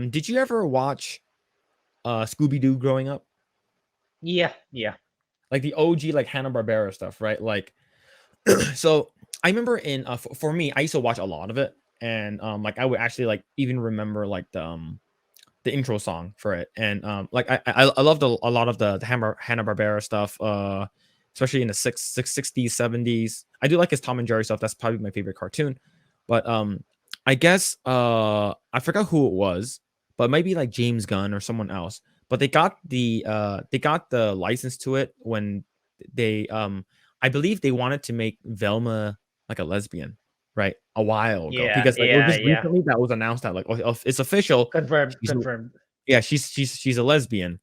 Did you ever watch Scooby-Doo growing up? Yeah, yeah. Like the OG like Hanna-Barbera stuff, right? Like so I remember in for me, I used to watch a lot of it, and like I would actually like even remember like the intro song for it, and like I loved a lot of the Hanna-Barbera stuff, especially in the 60s 70s. I do like his Tom and Jerry stuff. That's probably my favorite cartoon. But I guess I forgot who it was, but maybe like James Gunn or someone else. But they got the license to it when they I believe they wanted to make Velma like a lesbian, right, a while ago, Yeah, because like it was yeah, just yeah. recently that was announced that like it's official. Confirmed, She's confirmed. Yeah, she's a lesbian.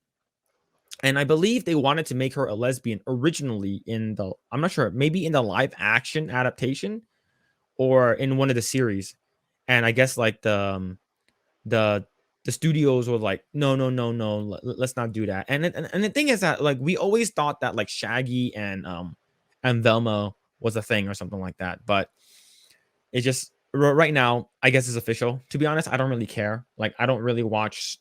And I believe they wanted to make her a lesbian originally in the, I'm not sure, maybe in the live action adaptation or in one of the series. And I guess like the the studios were like, no, no, no, no, let's not do that. And the thing is that like we always thought that like Shaggy and Velma was a thing or something like that. But it just right now, I guess it's official. To be honest, I don't really care. Like I don't really watch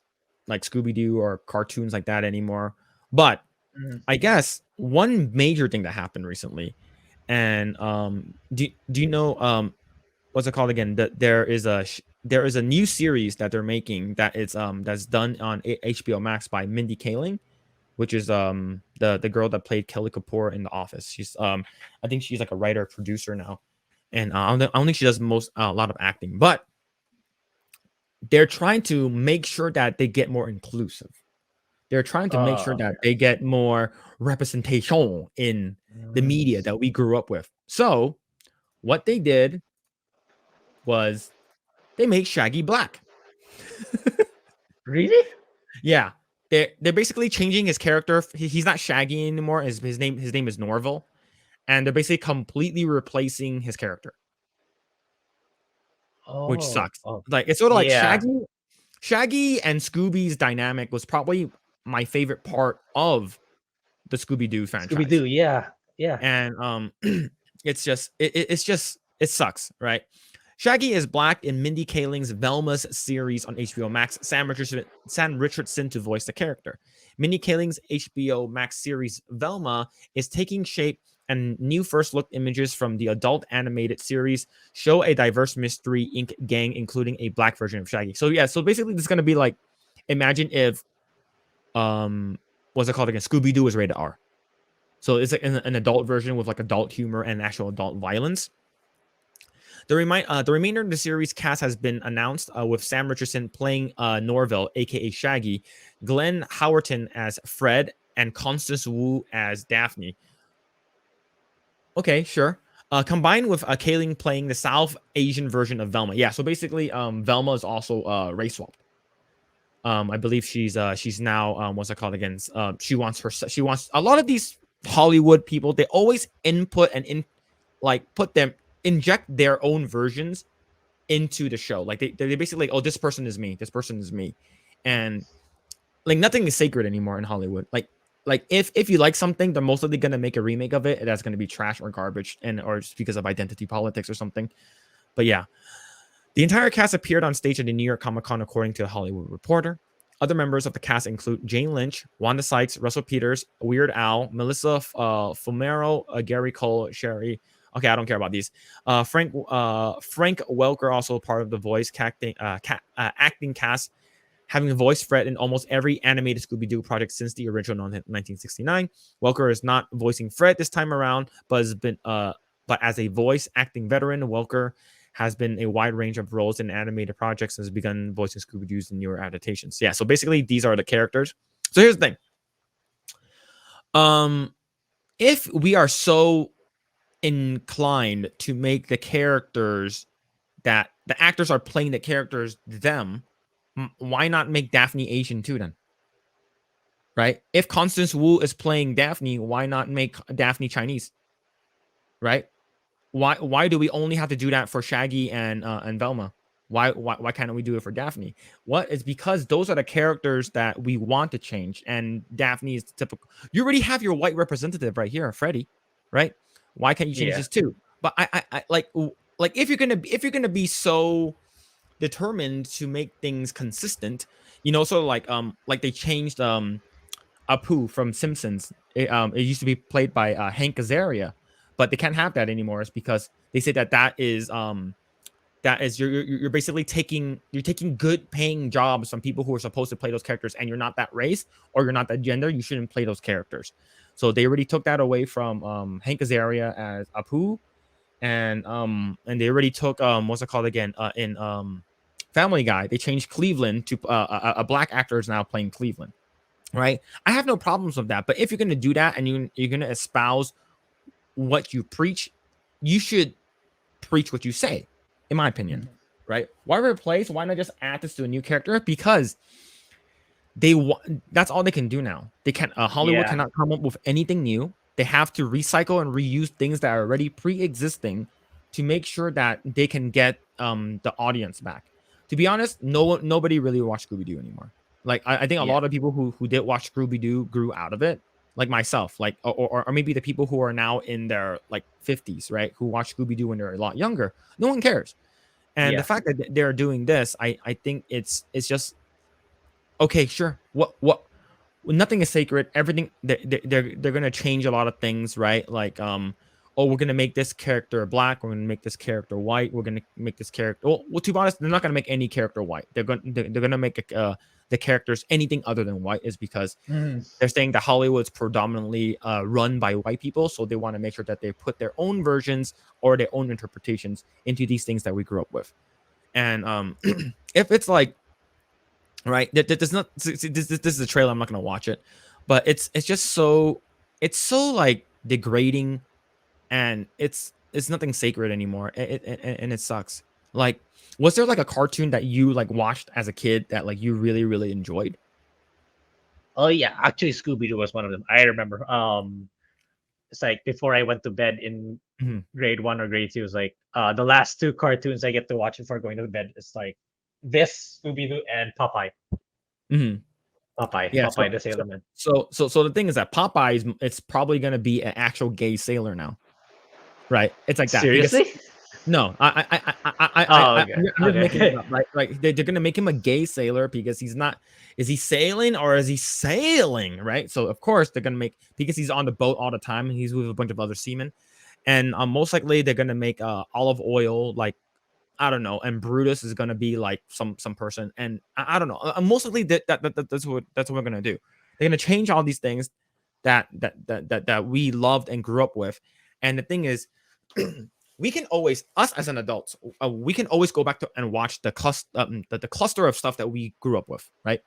like Scooby-Doo or cartoons like that anymore. But Mhm. I guess one major thing that happened recently, and do you know what's it called again? That there is a new series that they're making that it's that's done on HBO Max by Mindy Kaling, which is the girl that played Kelly Kapoor in The Office. She's I think she's like a writer producer now, and I don't think she does most a lot of acting, but they're trying to make sure that they get more inclusive. They're trying to make sure Okay. that they get more representation in the Mm. media that we grew up with. So what they did was they made Shaggy black. Really? Yeah. They're basically changing his character. He's not Shaggy anymore. His name is Norville. And they're basically completely replacing his character, which Oh, sucks. oh, Like it's sort of like yeah. Shaggy and Scooby's dynamic was probably my favorite part of the Scooby-Doo franchise. Scooby-Doo, yeah, yeah. And it's just it sucks, right? Shaggy is black in Mindy Kaling's Velma's series on HBO Max. Sam Richardson to voice the character. Mindy Kaling's HBO Max series Velma is taking shape, and new first look images from the adult animated series show a diverse Mystery Inc. gang, including a black version of Shaggy. So yeah, so basically this is gonna be like, imagine if what's it called again? Scooby-Doo was rated R. So it's like an adult version with like adult humor and actual adult violence. The remainder of the series cast has been announced, with Sam Richardson playing Norville, aka Shaggy, Glenn Howerton as Fred, and Constance Wu as Daphne. Okay, sure. Combined with Kaling playing the South Asian version of Velma. Yeah, so basically, Velma is also race swapped. I believe she's now what's it called again? She wants a lot of these Hollywood people. They always input and put them inject their own versions into the show. Like they basically like, oh, this person is me. This person is me, and like nothing is sacred anymore in Hollywood. Like if you like something, they're most likely gonna make a remake of it. That's gonna be trash or garbage, and or just because of identity politics or something. But yeah, the entire cast appeared on stage at the New York Comic Con, according to a Hollywood Reporter. Other members of the cast include Jane Lynch, Wanda Sykes, Russell Peters, Weird Al, Melissa Fumero, Gary Cole, Sherry. Okay, I don't care about these. Frank Welker, also part of the voice acting cast, having voiced Fred in almost every animated Scooby-Doo project since the original 1969. Welker is not voicing Fred this time around, but as a voice acting veteran, Welker has been a wide range of roles in animated projects and has begun voicing Scooby-Doo's in newer adaptations. Yeah, so basically these are the characters. So here's the thing. If we are so inclined to make the characters that the actors are playing the characters them, why not make Daphne Asian too then? Right? If Constance Wu is playing Daphne, why not make Daphne Chinese? Right? Why do we only have to do that for Shaggy and Velma? Why can't we do it for Daphne? What is because those are the characters that we want to change, and Daphne is the typical. You already have your white representative right here, Freddy, right? Why can't you change Yeah. this too? But I like if you're gonna be so determined to make things consistent. You know, sort of like they changed Apu from Simpsons. It used to be played by Hank Azaria, but they can't have that anymore. It's because they say that is you're basically taking good paying jobs from people who are supposed to play those characters, and you're not that race or you're not that gender, you shouldn't play those characters. So they already took that away from Hank Azaria as Apu, and they already took what's it called again in Family Guy. They changed Cleveland to a black actor is now playing Cleveland. Right, I have no problems with that. But if you're going to do that and you're going to espouse what you preach, you should preach what you say, in my opinion. Right? Why replace? Why not just add this to a new character? Because that's all they can do now. They can't. Hollywood cannot come up with anything new. They have to recycle and reuse things that are already pre-existing to make sure that they can get the audience back. To be honest, nobody really watched Scooby-Doo anymore. Like I think a lot of people who did watch Scooby-Doo grew out of it, like myself, like or maybe the people who are now in their like 50s, right, who watched Scooby-Doo when they're a lot younger. No one cares. And the fact that they're doing this, I think it's just okay. Sure, what nothing is sacred. Everything they're gonna change a lot of things, right? Like oh, we're gonna make this character black, we're gonna make this character white, we're gonna make this character well, to be honest, they're not gonna make any character white. They're gonna make the characters anything other than white, is because they're saying that Hollywood's predominantly run by white people, so they want to make sure that they put their own versions or their own interpretations into these things that we grew up with. And if it's like, right, there's not this is a trailer, I'm not gonna watch it, but it's just so like degrading, and it's nothing sacred anymore. And it sucks. Like, was there like a cartoon that you like watched as a kid that like you really really enjoyed? Oh yeah, actually Scooby-Doo was one of them. I remember. It's like before I went to bed in Mhm. grade 1 or grade 2, it was like the last two cartoons I get to watch before going to bed. It's like this Scooby-Doo and Popeye. Mhm. Yeah, Popeye the Sailor Man. so the thing is that Popeyes, it's probably gonna be an actual gay sailor now, right? It's like that because Seriously? no, Oh, I'm okay. just making it Okay. up, right? Like they're gonna make him a gay sailor because he's not. Is he sailing or is he sailing? Right. So of course they're gonna make, because he's on the boat all the time and he's with a bunch of other seamen, and most likely they're gonna make olive oil, like I don't know, and Brutus is gonna be like some person, and I don't know. Most likely that's what we're gonna do. They're gonna change all these things that we loved and grew up with, and the thing is, we can always, us as an adult, we can always go back to and watch the cluster of stuff that we grew up with, right?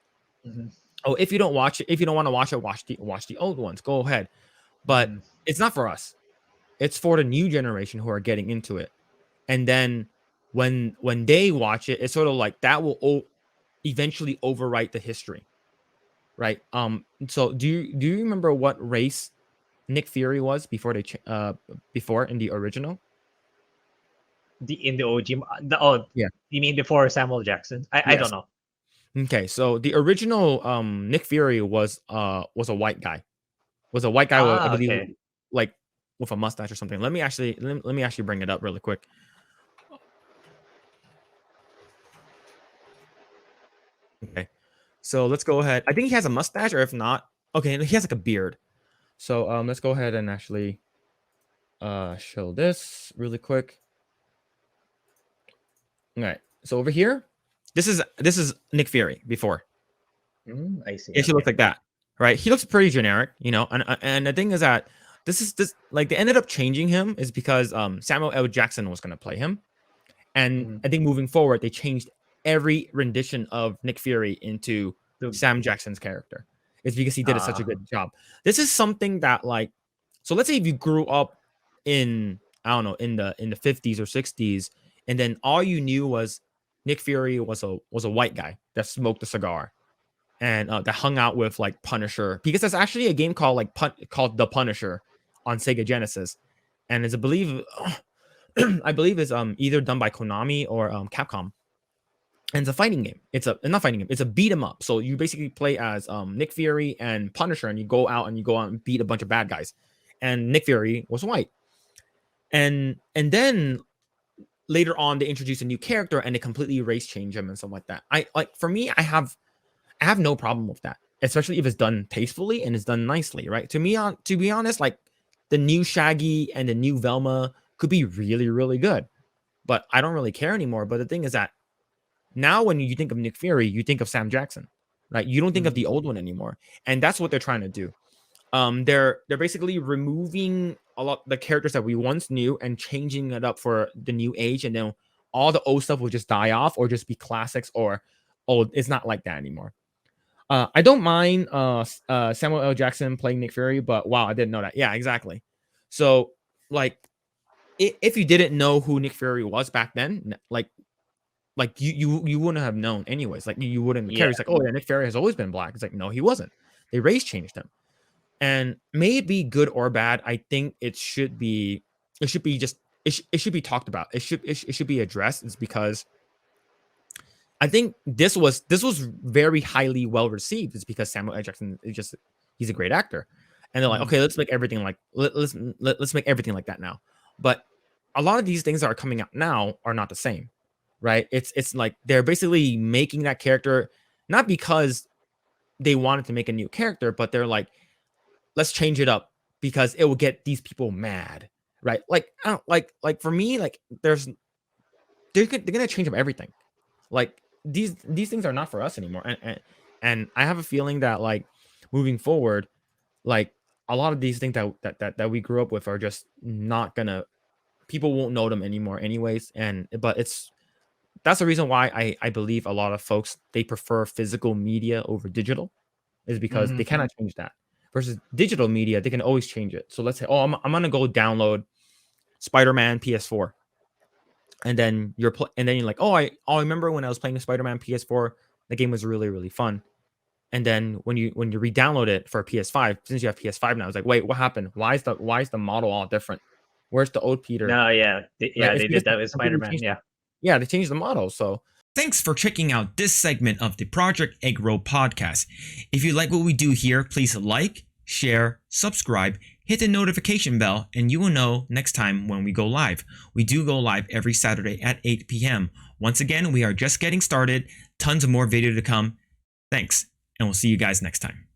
Mhm, Oh, if you don't watch it, if you don't want to watch it, watch the old ones. Go ahead, but mhm. it's not for us. It's for the new generation who are getting into it, and then when they watch it, it's sort of like that will eventually overwrite the history, right? So do you remember what race Nick Fury was before before in the original? In the OG, Yeah. you mean before Samuel Jackson? I don't Yes. know. Okay. So the original Nick Fury was a white guy. Was a white guy with, I Ah, believe, okay. like with a mustache or something. Let me actually bring it up really quick. Okay. So let's go ahead. I think he has a mustache, or if not, okay, he has like a beard. So let's go ahead and actually show this really quick. All right. So over here, this is Nick Fury before. I see. It should look Okay. like that, right? He looks pretty generic, you know. And the thing is that this like they ended up changing him is because Samuel L. Jackson was gonna play him, and Mhm. I think moving forward they changed every rendition of Nick Fury into The- Sam Jackson's character. It's because he did such a Ah, good job. This is something that like, so let's say if you grew up in, I don't know, in the 50s or 60s, and then all you knew was Nick Fury was a white guy that smoked a cigar and that hung out with like Punisher, because there's actually a game called called The Punisher on Sega Genesis, and it's, I believe, I believe is either done by Konami or Capcom, and it's a fighting game. It's a not fighting game. It's a beat 'em up. So you basically play as Nick Fury and Punisher, and you go out and beat a bunch of bad guys. And Nick Fury was white, and then later on they introduce a new character and they completely race change him and stuff like that. For me, I have no problem with that, especially if it's done tastefully and it's done nicely, right? To be honest, like the new Shaggy and the new Velma could be really, really good, but I don't really care anymore. But the thing is that now when you think of Nick Fury, you think of Sam Jackson, right? You don't think of the old one anymore, and that's what they're trying to do. They're basically removing a lot the characters that we once knew and changing it up for the new age, and then all the old stuff will just die off or just be classics, or it's not like that anymore. I don't mind Samuel L. Jackson playing Nick Fury, but wow, I didn't know that. Yeah, exactly. So like, if you didn't know who Nick Fury was back then, like you wouldn't have known anyways. Like you wouldn't care. Yeah. It's like, oh yeah, Nick Fury has always been black. It's like, no, he wasn't. They race changed him. And maybe good or bad, I think it should be just it should be talked about. It should be addressed. It's because I think this was very highly well received. It's because Samuel L. Jackson is he's a great actor, and they're like, okay, let's make everything like let's make everything like that now. But a lot of these things that are coming out now are not the same, right? It's like they're basically making that character not because they wanted to make a new character, but they're like, let's change it up because it will get these people mad, right? Like I don't like for me, like they're gonna change up everything. Like these things are not for us anymore, and I have a feeling that like moving forward, like a lot of these things that we grew up with are just not gonna, people won't know them anymore anyways. But that's the reason why I believe a lot of folks, they prefer physical media over digital, is because they cannot change that. Versus digital media, they can always change it. So let's say, oh, I'm gonna go download Spider-Man PS4, and then you're like, oh, I remember when I was playing Spider-Man PS4, the game was really, really fun. And then when you re-download it for PS5, since you have PS5 now, it's like, wait, what happened? Why is the model all different? Where's the old Peter? No, yeah, Right? they did that with Spider-Man. Yeah. Yeah, they changed the model. So thanks for checking out this segment of the Project Eggroll podcast. If you like what we do here, please like, share, subscribe, hit the notification bell, and you will know next time when we go live. We do go live every Saturday at 8 p.m. Once again, we are just getting started. Tons of more video to come. Thanks, and we'll see you guys next time.